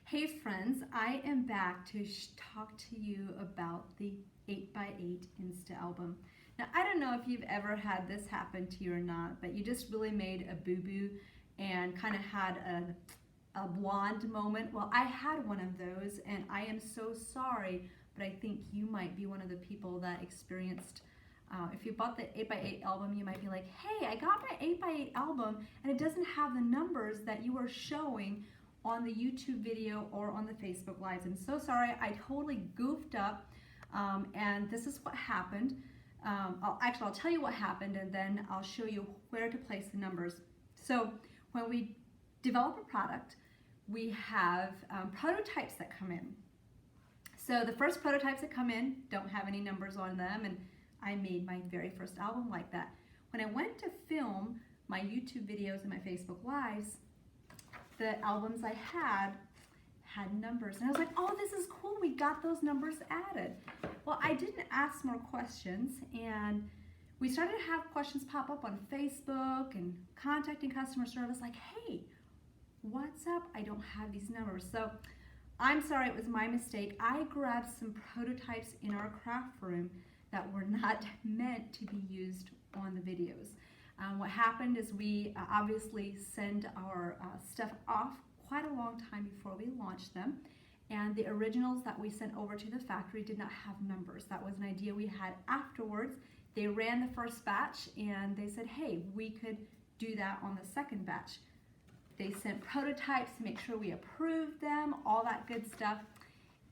Hey friends, I am back to talk to you about the 8x8 Insta-album. Now, I don't know if you've ever had this happen to you or not, but you just really made a boo-boo and kind of had a blonde moment. Well, I had one of those, and I am so sorry, but I think you might be one of the people that experienced if you bought the 8x8 album, you might be like, hey, I got my 8x8 album and it doesn't have the numbers that you were showing on the YouTube video or on the Facebook Lives. I'm so sorry, I totally goofed up, and this is what happened. I'll tell you what happened, and then I'll show you where to place the numbers. So when we develop a product, we have prototypes that come in. So the first prototypes that come in don't have any numbers on them, and I made my very first album like that. When I went to film my YouTube videos and my Facebook Lives, the albums I had numbers. And I was like, oh, this is cool. We got those numbers added. Well, I didn't ask more questions, and we started to have questions pop up on Facebook and contacting customer service like, hey, what's up? I don't have these numbers. So I'm sorry, it was my mistake. I grabbed some prototypes in our craft room that were not meant to be used on the videos. What happened is we obviously send our stuff off quite a long time before we launched them, and the originals that we sent over to the factory did not have numbers. That was an idea we had afterwards. They ran the first batch and they said, hey, we could do that on the second batch. They sent prototypes to make sure we approved them, all that good stuff,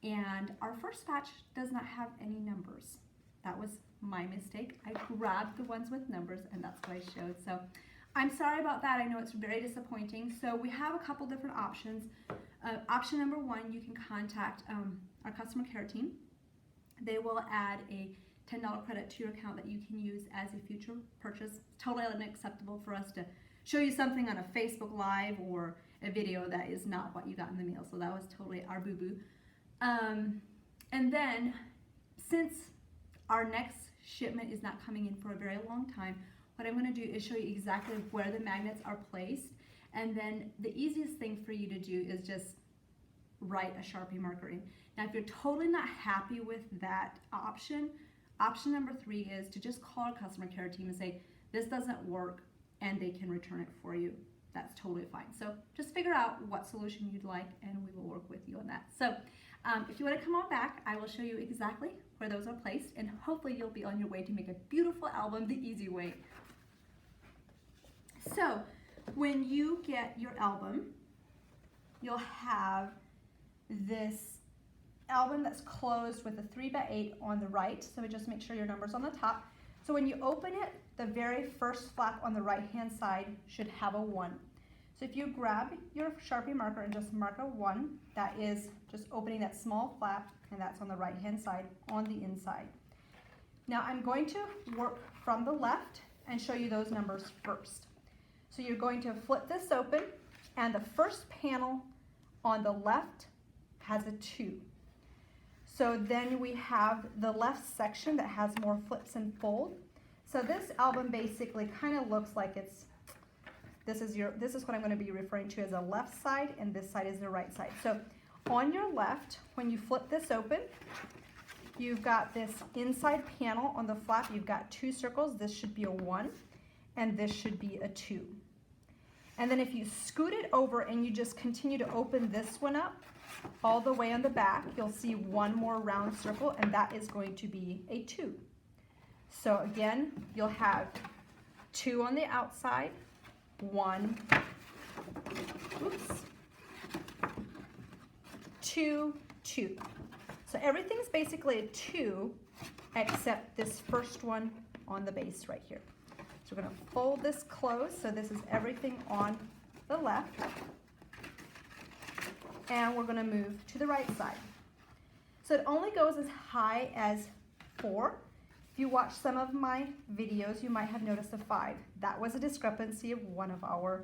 and our first batch does not have any numbers. That was my mistake. I grabbed the ones with numbers, and that's what I showed. So I'm sorry about that. I know it's very disappointing. So we have a couple different options. Option number one, you can contact our customer care team. They will add a $10 credit to your account that you can use as a future purchase. Totally unacceptable for us to show you something on a Facebook Live or a video that is not what you got in the mail. So that was totally our boo-boo. And then, since our next shipment is not coming in for a very long time, what I'm going to do is show you exactly where the magnets are placed, and then the easiest thing for you to do is just write a Sharpie marker in. Now, if you're totally not happy with that option, option number 3 is to just call our customer care team and say, this doesn't work, and they can return it for you. That's totally fine. So just figure out what solution you'd like, and we will work with you on that. So if you want to come on back, I will show you exactly where those are placed, and hopefully you'll be on your way to make a beautiful album the easy way. So when you get your album, you'll have this album that's closed with a 3x8 on the right, so just make sure your number's on the top. So when you open it, the very first flap on the right-hand side should have a 1. So if you grab your Sharpie marker and just mark a 1, that is just opening that small flap, and that's on the right-hand side on the inside. Now I'm going to work from the left and show you those numbers first. So you're going to flip this open, and the first panel on the left has a 2. So then we have the left section that has more flips and fold. So this album basically kind of looks like this is what I'm going to be referring to as a left side, and this side is the right side. So on your left, when you flip this open, you've got this inside panel on the flap. You've got 2 circles. This should be a 1, and this should be a 2. And then if you scoot it over and you just continue to open this one up all the way on the back, you'll see one more round circle, and that is going to be a 2. So again, you'll have 2 on the outside, 1, oops, 2, 2. So everything's basically a 2 except this first one on the base right here. So we're going to fold this closed, so this is everything on the left, and we're going to move to the right side. So it only goes as high as 4. If you watch some of my videos, you might have noticed a 5. That was a discrepancy of one of our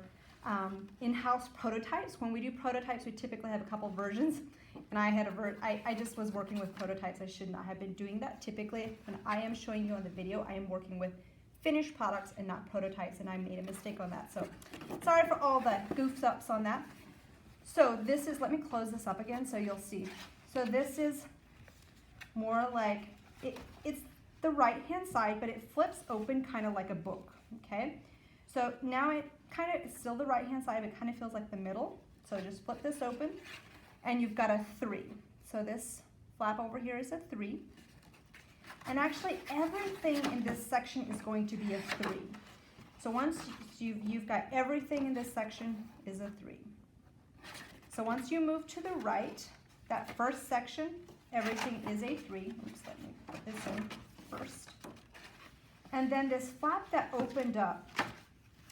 in-house prototypes. When we do prototypes, we typically have a couple versions, and I just was working with prototypes. I should not have been doing that. Typically, when I am showing you on the video, I am working with finished products and not prototypes, and I made a mistake on that. So sorry for all the goofs ups on that. So this is, let me close this up again so you'll see. So this is more like, it's the right hand side, but it flips open kind of like a book, okay? So now it kind of, it's still the right hand side, but it kind of feels like the middle. So just flip this open and you've got a 3. So this flap over here is a 3. And actually everything in this section is going to be a 3. So once you've got everything in this section is a 3. So once you move to the right, that first section, everything is a 3. Oops, let me put this in first. And then this flap that opened up,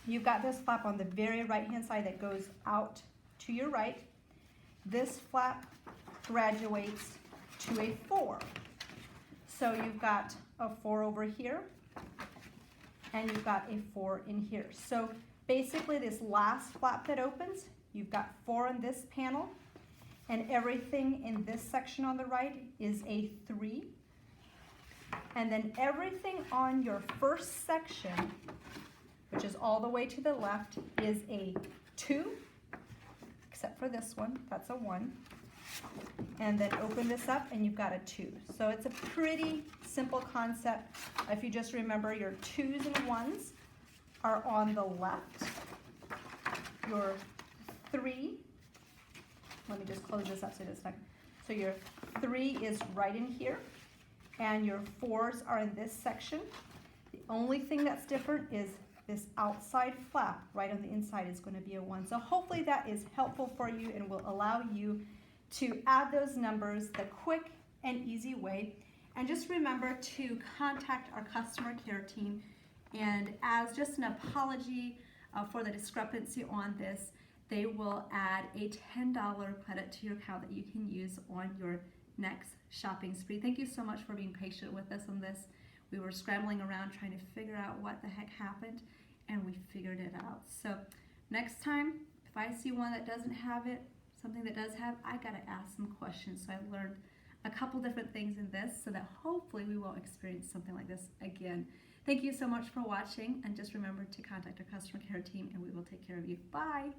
you've got this flap on the very right-hand side that goes out to your right. This flap graduates to a 4. So you've got a 4 over here, and you've got a 4 in here. So basically this last flap that opens, you've got 4 in this panel, and everything in this section on the right is a 3. And then everything on your first section, which is all the way to the left, is a 2, except for this one, that's a 1. And then open this up and you've got a 2. So it's a pretty simple concept. If you just remember, your 2s and 1s are on the left. Your 3, let me just close this up so it's not, so your 3 is right in here, and your 4s are in this section. The only thing that's different is this outside flap right on the inside is going to be a 1. So hopefully that is helpful for you and will allow you to add those numbers the quick and easy way. And just remember to contact our customer care team, and as just an apology for the discrepancy on this, they will add a $10 credit to your account that you can use on your next shopping spree. Thank you so much for being patient with us on this. We were scrambling around trying to figure out what the heck happened, and we figured it out. So next time, if I see one that doesn't have it, something that does have, I gotta ask some questions. So I've learned a couple different things in this so that hopefully we won't experience something like this again. Thank you so much for watching, and just remember to contact our customer care team and we will take care of you. Bye.